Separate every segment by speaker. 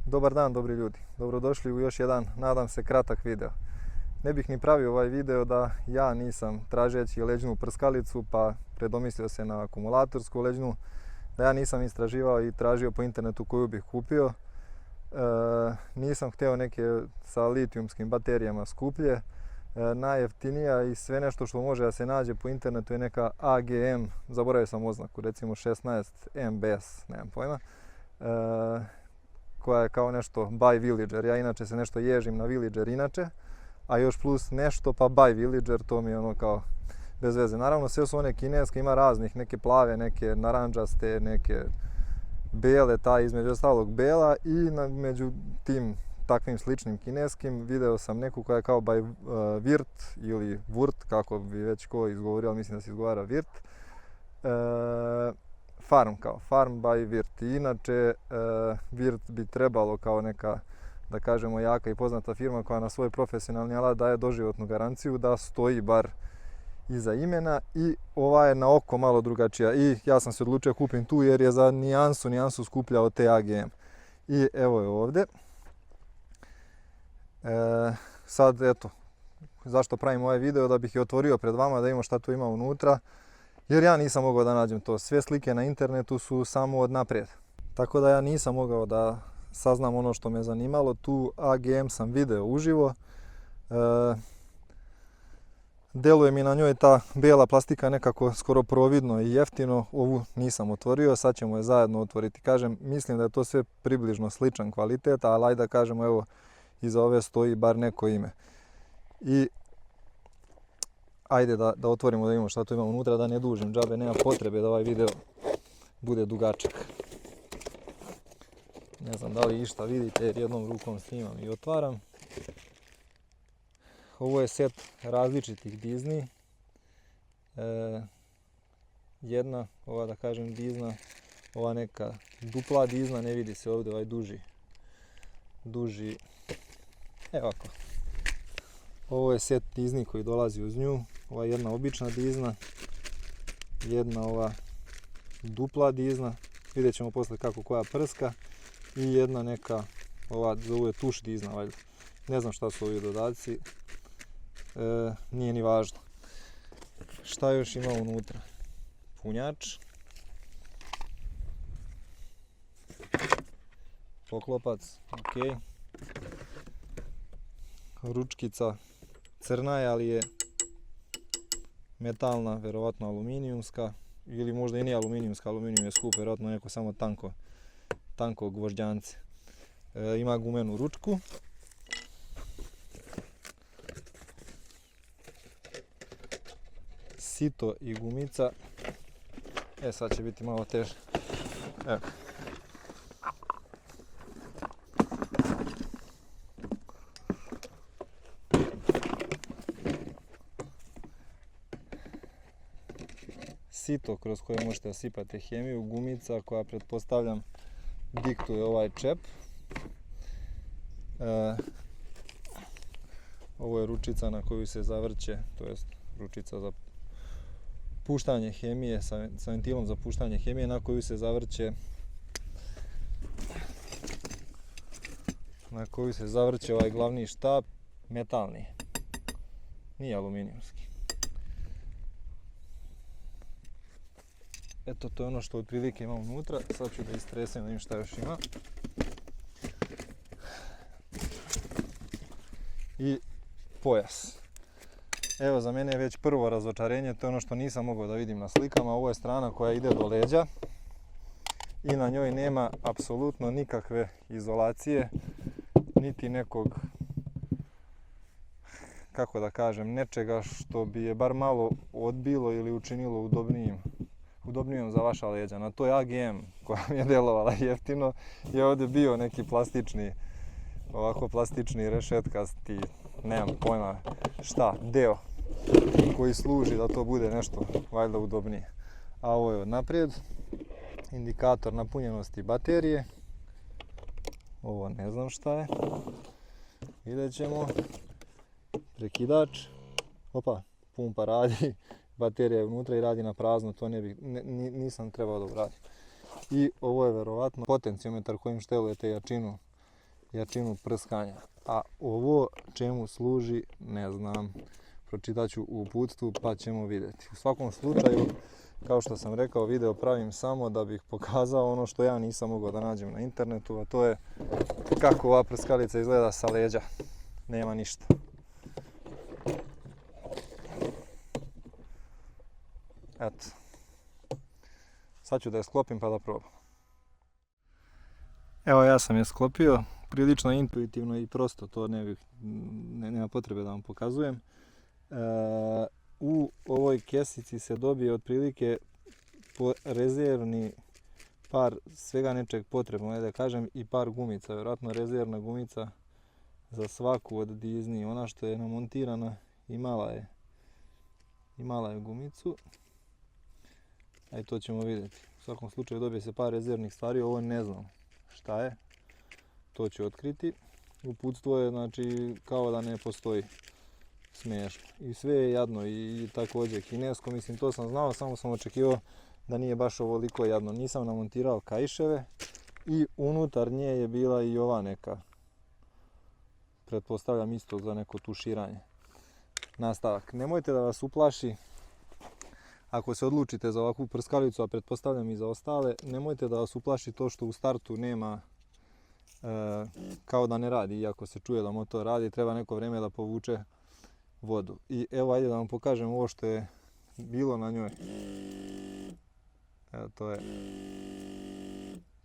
Speaker 1: Dobar dan, dobri ljudi. Dobrodošli u još jedan, nadam se, kratak video. Ne bih ni pravio ovaj video da ja nisam tražeći leđnu prskalicu pa predomislio se na akumulatorsku leđnu, da ja nisam istraživao i tražio po internetu koju bih kupio. Nisam htio neke sa litijumskim baterijama skuplje. Najjeftinija i sve nešto što može da se nađe po internetu je neka AGM, zaboravio sam oznaku, recimo 16 MBS, nemam pojma. Koja je kao nešto by Villager. Ja inače se nešto ježim na Villager inače, a još plus nešto pa by Villager, to mi je ono kao bez veze. Naravno sve su one kineske, ima raznih, neke plave, neke naranđaste, neke bele, ta između ostalog bela i među tim takvim sličnim kineskim video sam neku koja je kao by Wirt ili Wurt, kako bi već ko izgovorio, ali mislim da se izgovara Wirt. Farm by Wirt. Inače, Wirt bi trebalo kao neka, da kažemo, jaka i poznata firma koja na svoj profesionalni alat daje doživotnu garanciju da stoji bar iza imena, i ova je na oko malo drugačija i ja sam se odlučio kupim tu jer je za nijansu skuplja od te AGM. I evo je ovdje. Sad eto, zašto pravim ovaj video? Da bih je otvorio pred vama, da vidimo šta tu ima unutra. Jer ja nisam mogao da nađem to. Sve slike na internetu su samo od naprijed. Tako da ja nisam mogao da saznam ono što me zanimalo. Tu AGM sam video uživo. Deluje mi na njoj ta bijela plastika nekako skoro providno i jeftino. Ovu nisam otvorio, sad ćemo je zajedno otvoriti. Kažem, mislim da je to sve približno sličan kvalitet, ali ajde da kažemo, evo, iza ove stoji bar neko ime. I ajde da otvorimo, da vidimo šta tu ima unutra, da ne dužim džabe, nema potrebe da ovaj video bude dugačak. Ne znam da li išta vidite jer jednom rukom snimam i otvaram. Ovo je set različitih dizni. Jedna, ova da kažem dizna, ova neka dupla dizna, ne vidi se ovdje ovaj duži, evo ovako. Ovo je set dizni koji dolazi uz nju. Ova jedna obična dizna, jedna ova dupla dizna, vidjet ćemo poslije kako koja prska, i jedna neka, ova zove tuš dizna valjda. Ne znam šta su ovi dodaci, nije ni važno. Šta još ima unutra? Punjač, poklopac, ok. Ručkica crna je, ali je metalna, vjerovatno aluminijumska, ili možda i nije aluminijumska, aluminijum je skup, vjerojatno neko samo tanko gvožđance. Ima gumenu ručku. Sito i gumica. Sad će biti malo teže. Evo. Sito kroz koje možete sipati hemiju, gumica koja pretpostavljam diktuje ovaj čep. Ovo je ručica na koju se zavrće, to jest ručica za puštanje hemije, sa ventilom za puštanje hemije, na koju se zavrće ovaj glavni štap, metalni, nije aluminijumski. Eto, to je ono što otprilike ima unutra. Sad ću da istresem da vidim šta još ima. I pojas. Evo, za mene je već prvo razočarenje, to je ono što nisam mogao da vidim na slikama. Ovo je strana koja ide do leđa i na njoj nema apsolutno nikakve izolacije, niti nekog, kako da kažem, nečega što bi je bar malo odbilo ili učinilo udobnijom za vaša leđa. Na toj AGM koja mi je djelovala jeftino je ovdje bio neki plastični rešetkasti, nemam pojma šta, deo koji služi da to bude nešto valjda udobnije. A ovo je od naprijed indikator napunjenosti baterije. Ovo ne znam šta je. Vidjet ćemo. Prekidač. Opa, pumpa radi. Baterija je unutra i radi na prazno, to nisam trebao da uradim. I ovo je verovatno potenciometar kojim štelujete jačinu jačinu prskanja. A ovo čemu služi ne znam. Pročitat ću u uputstvu pa ćemo vidjeti. U svakom slučaju, kao što sam rekao, video pravim samo da bih pokazao ono što ja nisam mogao da nađem na internetu, a to je kako ova prskalica izgleda sa leđa. Nema ništa. Eto. Sad ću da je sklopim pa da probam. Evo, ja sam je sklopio. Prilično intuitivno i prosto, to nema potrebe da vam pokazujem. U ovoj kesici se dobije otprilike rezervni par svega nečeg potrebno, da kažem, i par gumica. Vjerojatno rezervna gumica za svaku od Disney. Ona što je namontirana imala je gumicu. Aj, to ćemo vidjeti. U svakom slučaju dobije se par rezervnih stvari. Ovo ne znam šta je. To ću otkriti. Uputstvo je, znači, kao da ne postoji. Smiješno. I sve je jadno i također kinesko. Mislim, to sam znao, samo sam očekivao da nije baš ovoliko jadno. Nisam namontirao kaiševe i unutar nje je bila i ova neka. Pretpostavljam isto za neko tuširanje. Nastavak. Nemojte da vas uplaši ako se odlučite za ovakvu prskalicu, a pretpostavljam i za ostale, nemojte da vas uplaši to što u startu nema, kao da ne radi, iako se čuje da motor radi, treba neko vrijeme da povuče vodu. I evo, ajde da vam pokažem ovo što je bilo na njoj. Evo, to je,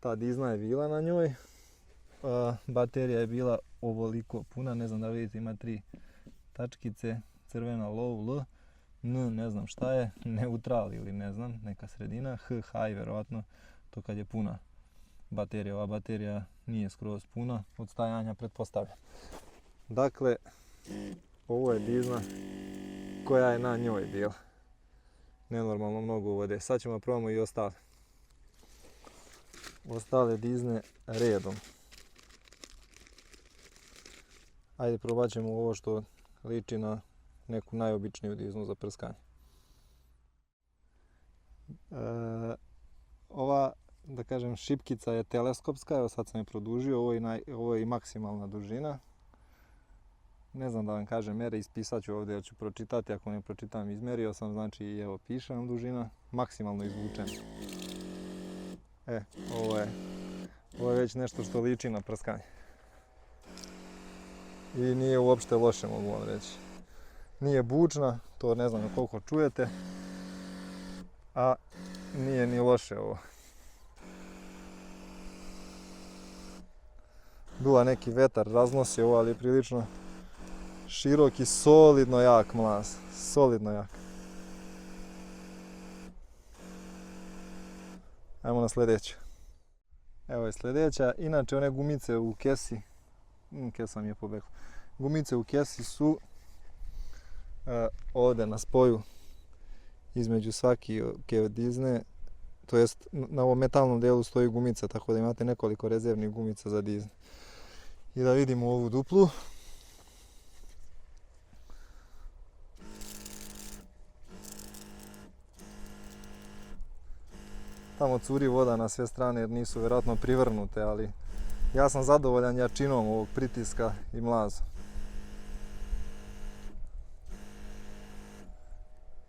Speaker 1: ta Disney je bila na njoj. Baterija je bila ovoliko puna, ne znam da vidite, ima 3 tačkice, crvena low, L, N, ne znam šta je, neutral ili ne znam, neka sredina, H, high, vjerovatno, to kad je puna baterija. Ova baterija nije skroz puna, od stajanja pretpostavljam. Dakle, ovo je Disney koja je na njoj bila. Nenormalno mnogo vode. Sad ćemo probamo i ostale Disney redom. Ajde, probat ćemo ovo što liči na neku najobičniju Disney za prskanje. Ova, da kažem, šipkica je teleskopska, evo sad sam je produžio, ovo je i maksimalna dužina. Ne znam da vam kažem mere, ispisat ću ovdje, ja ću pročitati, ako ne pročitam izmjerio sam, znači evo piše vam dužina, maksimalno izvučen. Ovo je već nešto što liči na prskanje. I nije uopšte loše, mogu vam reći. Nije bučna, to ne znam koliko čujete, a nije ni loše ovo. Bila neki vetar, raznosi ovo, ali je prilično širok i solidno jak mlaz. Solidno jak. Ajmo na sljedeću. Evo je sljedeća. Inače, one gumice u kesi, kesa mi je pobegla. Gumice u kesi su ovdje na spoju između svake od Disney, to jest na ovom metalnom dijelu stoji gumica, tako da imate nekoliko rezervnih gumica za Disney. I da vidimo ovu duplu. Tamo curi voda na sve strane jer nisu vjerojatno privrnute, ali ja sam zadovoljan jačinom ovog pritiska i mlaza.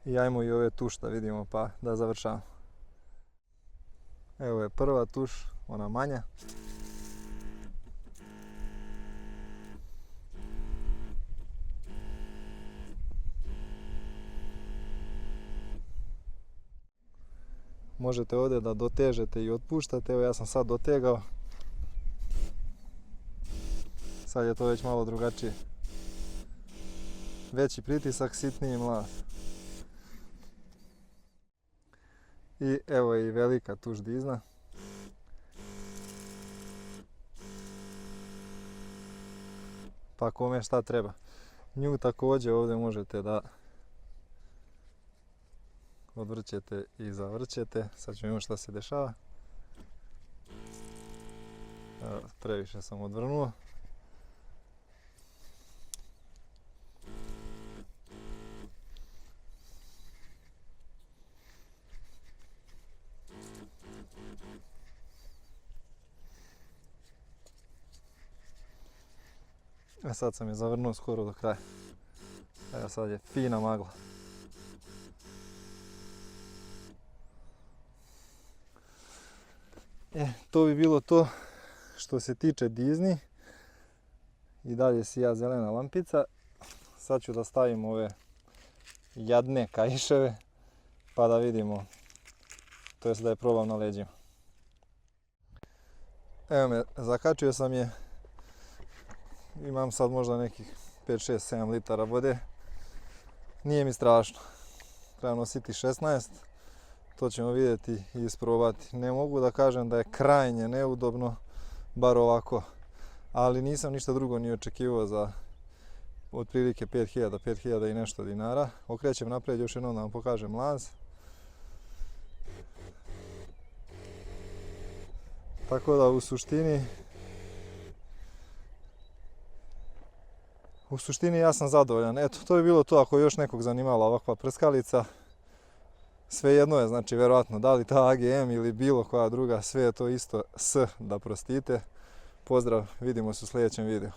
Speaker 1: I ajmo i ove tuš da vidimo pa da završamo. Evo je prva tuš, ona manja. Možete ovdje da dotežete i otpuštate, evo ja sam sad dotegao. Sad je to već malo drugačije. Veći pritisak, sitniji mlaz. I evo je i velika tuš Disney. Pa kome šta treba. Nju također ovdje možete da odvrćete i zavrćete. Sad ćemo imati šta se dešava. Previše sam odvrnuo. Sad sam je zavrnuo skoro do kraja. Evo sad je fina magla. To bi bilo to što se tiče Disney. I dalje sija zelena lampica. Sad ću da stavim ove jadne kaiševe pa da vidimo, to jest da je probam na leđima. Evo me, zakačio sam je. Imam sad možda nekih 5, 6, 7 litara vode. Nije mi strašno. Treba nositi 16. To ćemo vidjeti i isprobati. Ne mogu da kažem da je krajnje neudobno, bar ovako. Ali nisam ništa drugo ni očekivao za otprilike 5000 i nešto dinara. Okrećem naprijed još jednom da vam pokažem laz. Tako da u suštini ja sam zadovoljan. Eto, to bi bilo to ako je još nekog zanimala ovakva prskalica. Svejedno je, znači vjerojatno da li ta AGM ili bilo koja druga, sve je to isto S, da prostite. Pozdrav, vidimo se u sljedećem videu.